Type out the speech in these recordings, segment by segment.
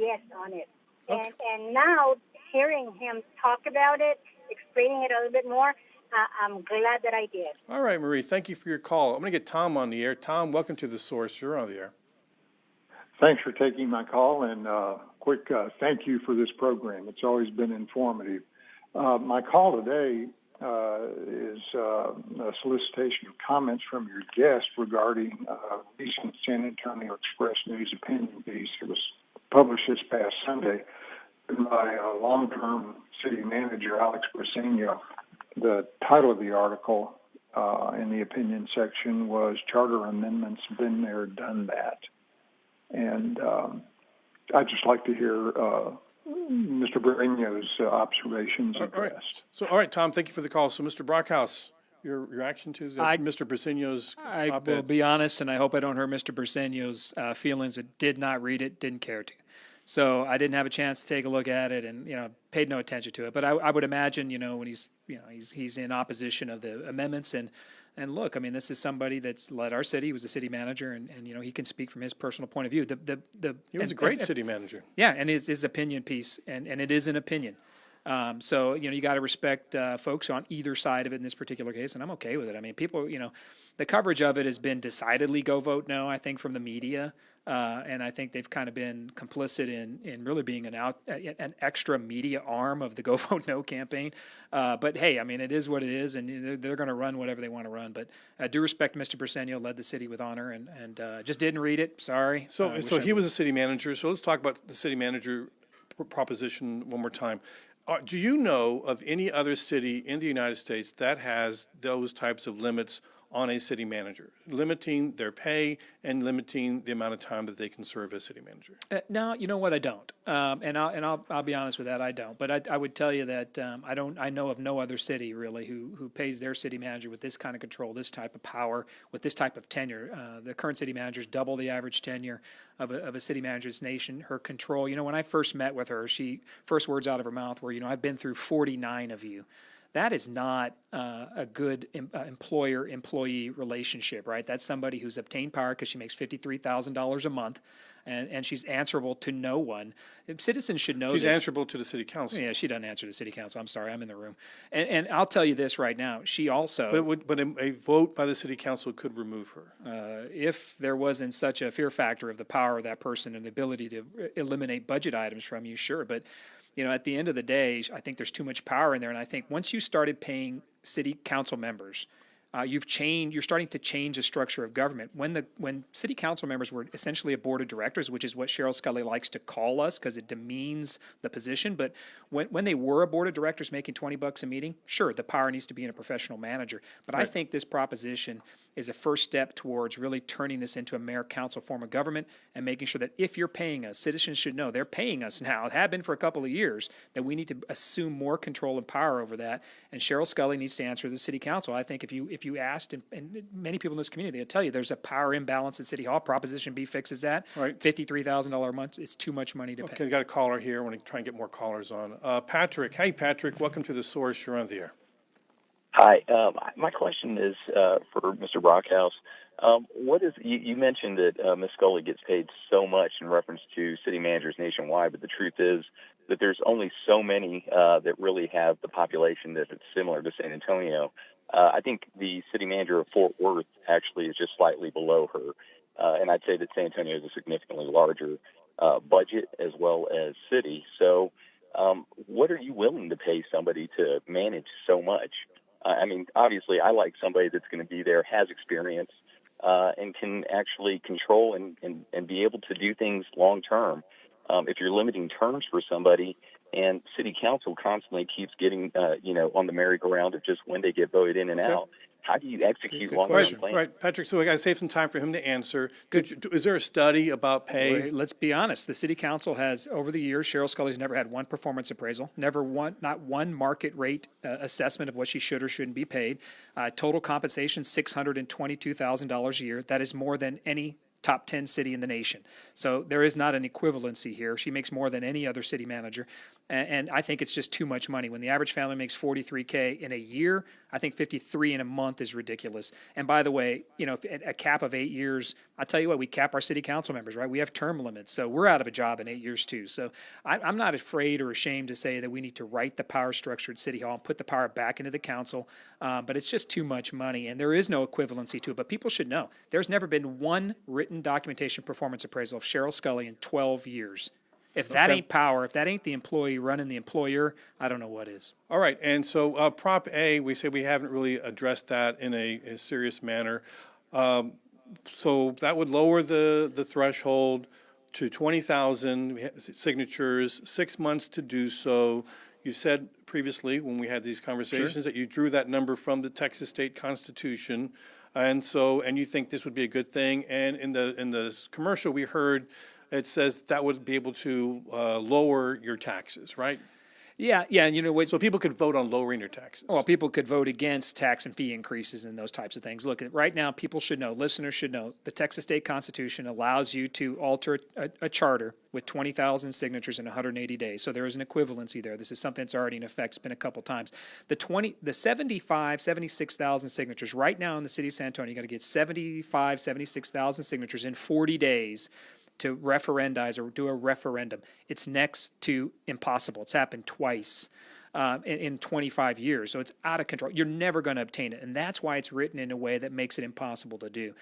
yes on it. Okay. And now hearing him talk about it, explaining it a little bit more, I'm glad that I did. All right, Marie, thank you for your call. I'm going to get Tom on the air. Tom, welcome to The Source. You're on the air. Thanks for taking my call, and quick thank you for this program. It's always been informative. My call today is a solicitation of comments from your guest regarding a recent San Antonio Express News opinion piece. It was published this past Sunday by long-term city manager Alex Briseño. The title of the article in the opinion section was "Charter Amendments Been There, Done That." And I'd just like to hear Mr. Briseño's observations addressed. All right, Tom, thank you for the call. So, Mr. Brockhouse, your reaction to Mr. Briseño's op-ed? I will be honest, and I hope I don't hurt Mr. Briseño's feelings, but did not read it, didn't care to. So I didn't have a chance to take a look at it, and paid no attention to it. But I would imagine, when he's in opposition of the amendments, and look, I mean, this is somebody that's led our city. He was a city manager, and he can speak from his personal point of view. He was a great city manager. Yeah, and his opinion piece, and it is an opinion. So you got to respect folks on either side of it in this particular case, and I'm okay with it. I mean, people, the coverage of it has been decidedly go vote no, I think, from the media. And I think they've kind of been complicit in really being an extra media arm of the Go Vote No campaign. But hey, I mean, it is what it is, and they're going to run whatever they want to run. But I do respect Mr. Briseño, led the city with honor, and just didn't read it. Sorry. So he was a city manager. So let's talk about the city manager proposition one more time. Do you know of any other city in the United States that has those types of limits on a city manager, limiting their pay and limiting the amount of time that they can serve as city manager? No, you know what, I don't, and I'll be honest with that, I don't. But I would tell you that I know of no other city really who pays their city manager with this kind of control, this type of power, with this type of tenure. The current city manager is double the average tenure of a city manager's nation. Her control, when I first met with her, first words out of her mouth were, I've been through 49 of you. That is not a good employer-employee relationship, right? That's somebody who's obtained power because she makes $53,000 a month, and she's answerable to no one. Citizens should know She's this. answerable to the city council. Yeah, she doesn't answer to the city council. I'm sorry, I'm in the room. And I'll tell you this right now. She also... But a vote by the city council could remove her. If there wasn't such a fear factor of the power of that person and the ability to eliminate budget items from you, sure, but... at the end of the day, I think there's too much power in there. And I think once you started paying city council members, you're starting to change the structure of government. When city council members were essentially a board of directors, which is what Cheryl Scully likes to call us because it demeans the position, but when they were a board of directors making $20 a meeting, sure, the power needs to be in a professional manager. But right. I think this proposition is a first step towards really turning this into a mayor-council form of government and making sure that if you're paying us, citizens should know they're paying us now, it had been for a couple of years, that we need to assume more control and power over that. And Cheryl Scully needs to answer the city council. I think if you asked, and many people in this community, they'll tell you there's a power imbalance at City Hall. Proposition B fixes that. Right. $53,000 a month, it's too much money to pay. Okay, we got a caller here. I want to try and get more callers on. Patrick. Hey, Patrick. Welcome to The Source. You're on the air. Hi. My question is for Mr. Brockhouse. You mentioned that Ms. Scully gets paid so much in reference to city managers nationwide, but the truth is that there's only so many that really have the population that it's similar to San Antonio. I think the city manager of Fort Worth actually is just slightly below her, and I'd say that San Antonio has a significantly larger budget as well as city. So what are you willing to pay somebody to manage so much? I mean, obviously, I like somebody that's going to be there, has experience, and can actually control and be able to do things long term. If you're limiting terms for somebody, and city council constantly keeps getting, on the merry-go-round of just when they get voted in and out, how do you execute long-term plans? Right, Patrick, so I got to save some time for him to answer. Is there a study about pay? Well, let's be honest. The city council has, over the years, Cheryl Scully's never had one performance appraisal, not one market rate assessment of what she should or shouldn't be paid. Total compensation, $622,000 a year. That is more than any top 10 city in the nation. So there is not an equivalency here. She makes more than any other city manager. And I think it's just too much money. When the average family makes $43K in a year, I think 53 in a month is ridiculous. And by the way, if a cap of 8 years, I tell you what, we cap our city council members, right? We have term limits, so we're out of a job in 8 years too. So I'm not afraid or ashamed to say that we need to write the power structure at City Hall and put the power back into the council, but it's just too much money, and there is no equivalency to it. But people should know, there's never been one written documentation performance appraisal of Cheryl Scully in 12 years. If that ain't power, if that ain't the employee running the employer, I don't know what is. All right, and so Prop A, we say we haven't really addressed that in a serious manner. So that would lower the threshold to 20,000 signatures, 6 months to do so. You said previously when we had these conversations that you drew that number from the Texas State Constitution, and you think this would be a good thing. And in the commercial we heard, it says that would be able to lower your taxes, right? Yeah, and you know what? So people could vote on lowering their taxes. Well, people could vote against tax and fee increases and those types of things. Look, right now, people should know, listeners should know, the Texas State Constitution allows you to alter a charter with 20,000 signatures in 180 days. So there is an equivalency there. This is something that's already in effect. It's been a couple times. The 76,000 signatures right now in the city of San Antonio, you got to get 76,000 signatures in 40 days to referendize or do a referendum. It's next to impossible. It's happened twice in 25 years, so it's out of control. You're never going to obtain it, and that's why it's written in a way that makes it impossible to do.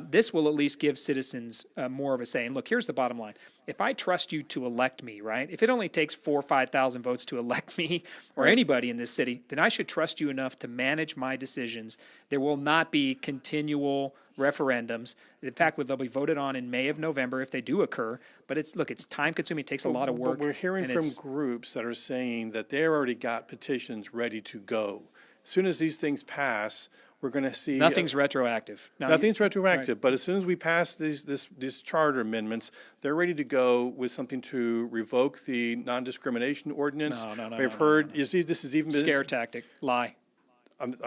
This will at least give citizens more of a say. And look, here's the bottom line. If I trust you to elect me, right, if it only takes 4,000 or 5,000 votes to elect me or anybody in this city, then I should trust you enough to manage my decisions. There will not be continual referendums. In fact, they'll be voted on in May of November if they do occur. But it's time consuming. It takes a lot of work. But we're hearing from groups that are saying that they've already got petitions ready to go. As soon as these things pass, we're going to see nothing's retroactive. Nothing's retroactive, right. But as soon as we pass these charter amendments, they're ready to go with something to revoke the non-discrimination ordinance. No. We've heard this is even scare tactic, lie.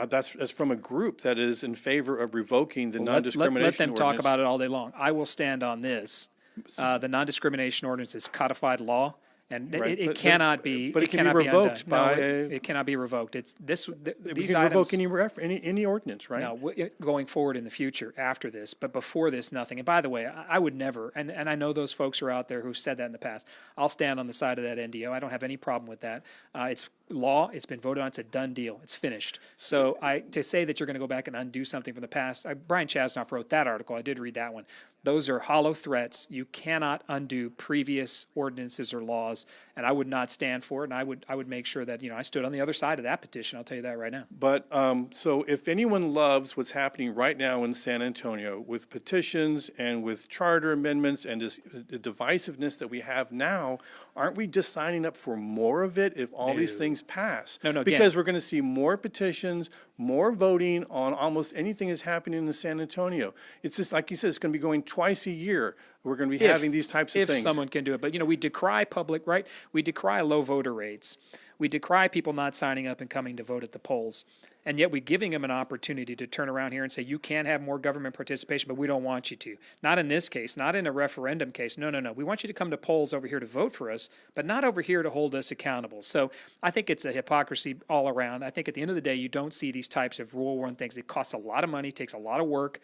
That's from a group that is in favor of revoking the non-discrimination let them ordinance. talk about it all day long. I will stand on this. The non-discrimination ordinance is codified law, and it cannot be. But it can cannot be revoked by. it cannot be revoked. It's this. We These can items, revoke any ordinance, right? No, going forward in the future after this, but before this, nothing. And by the way, I would never, and I know those folks are out there who've said that in the past. I'll stand on the side of that NDO. I don't have any problem with that. It's law. It's been voted on. It's a done deal. It's finished. So to say that you're going to go back and undo something from the past, Brian Chasnoff wrote that article. I did read that one. Those are hollow threats. You cannot undo previous ordinances or laws, and I would not stand for it. And I would make sure that I stood on the other side of that petition. I'll tell you that right now. But so if anyone loves what's happening right now in San Antonio with petitions and with charter amendments and the divisiveness that we have now, aren't we just signing up for more of it if all these things pass? No. Because we're going to see more petitions, more voting on almost anything that's happening in San Antonio. It's just like you said, it's going to be going twice a year. We're going to be having these types of things. If someone can do it. But, we decry right? We decry low voter rates. We decry people not signing up and coming to vote at the polls. And yet we're giving them an opportunity to turn around here and say, you can have more government participation, but we don't want you to. Not in this case, not in a referendum case. No. We want you to come to polls over here to vote for us, but not over here to hold us accountable. So I think it's a hypocrisy all around. I think at the end of the day, you don't see these types of Rule 1 things. It costs a lot of money, takes a lot of work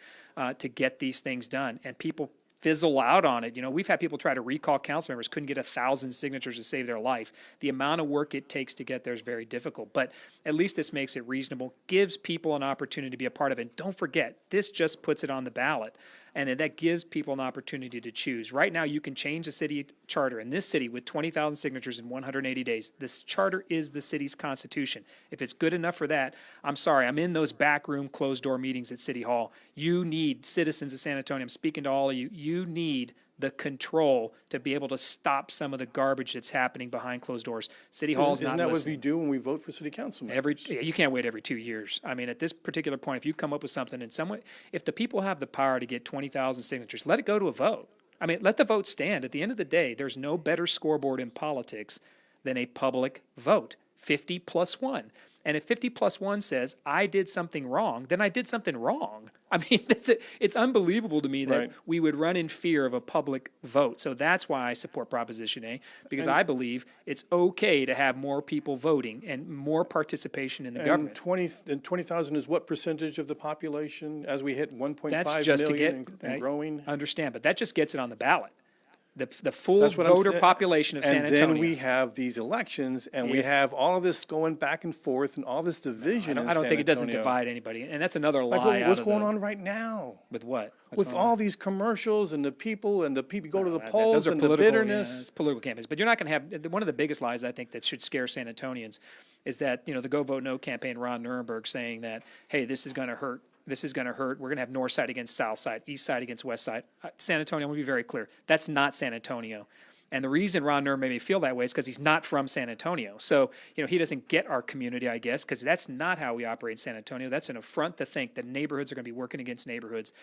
to get these things done. And people fizzle out on it. We've had people try to recall council members, couldn't get 1,000 signatures to save their life. The amount of work it takes to get there is very difficult, but at least this makes it reasonable, gives people an opportunity to be a part of it. And don't forget, this just puts it on the ballot, and that gives people an opportunity to choose. Right now, you can change the city charter in this city with 20,000 signatures in 180 days. This charter is the city's constitution. If it's good enough for that, I'm sorry, I'm in those backroom closed-door meetings at City Hall. You need, citizens of San Antonio, I'm speaking to all of you, you need the control to be able to stop some of the garbage that's happening behind closed doors. City Hall is not listening. Isn't that what we do when we vote for city council members? You can't wait every 2 years. I mean, at this particular point, if you come up with something in some way, if the people have the power to get 20,000 signatures, let it go to a vote. I mean, let the vote stand. At the end of the day, there's no better scoreboard in politics than a public vote, 50 plus 1. And if 50 plus 1 says, I did something wrong, then I did something wrong. I mean, it's unbelievable to me that Right. we would run in fear of a public vote. So that's why I support Proposition A, because I believe it's okay to have more people voting and more participation in the And government. 20,000 is what percentage of the population as we hit 1.5 That's just to million get, and growing? understand, but that just gets it on the ballot. The full That's what I'm voter saying. population of San Antonio. And then we have these elections, and we If- have all of this going back and forth, and all this division. I don't in think it doesn't San Antonio. divide anybody, and that's another lie. Like what's out of going the- on right now? with what? What's With going all on? these commercials and the people go to the Those polls are and the political, bitterness. yeah, it's political campaigns. But you're not going to have one of the biggest lies I think that should scare San Antonians is that the Go Vote No campaign, Ron Nirenberg, saying that, hey, this is going to hurt. This is going to hurt. We're going to have north side against south side, east side against west side. San Antonio, I'm going to be very clear. That's not San Antonio. And the reason Ron Nirenberg made me feel that way is because he's not from San Antonio. So, he doesn't get our community, I guess, because that's not how we operate in San Antonio. That's an affront to think that neighborhoods are going to be working against neighborhoods.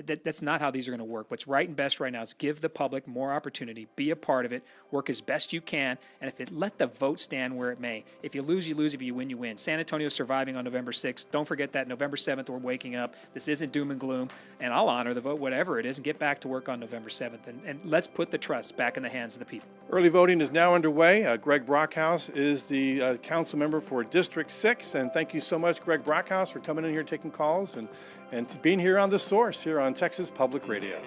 That's not how these are going to work. What's right and best right now is give the public more opportunity, be a part of it, work as best you can, and let the vote stand where it may. If you lose, you lose. If you win, you win. San Antonio is surviving on November 6th. Don't forget that. November 7th, we're waking up. This isn't doom and gloom, and I'll honor the vote, whatever it is, and get back to work on November 7th. And let's put the trust back in the hands of the people. Early voting is now underway. Greg Brockhouse is the council member for District 6. And thank you so much, Greg Brockhouse, for coming in here, taking calls, and being here on The Source here on Texas Public Radio.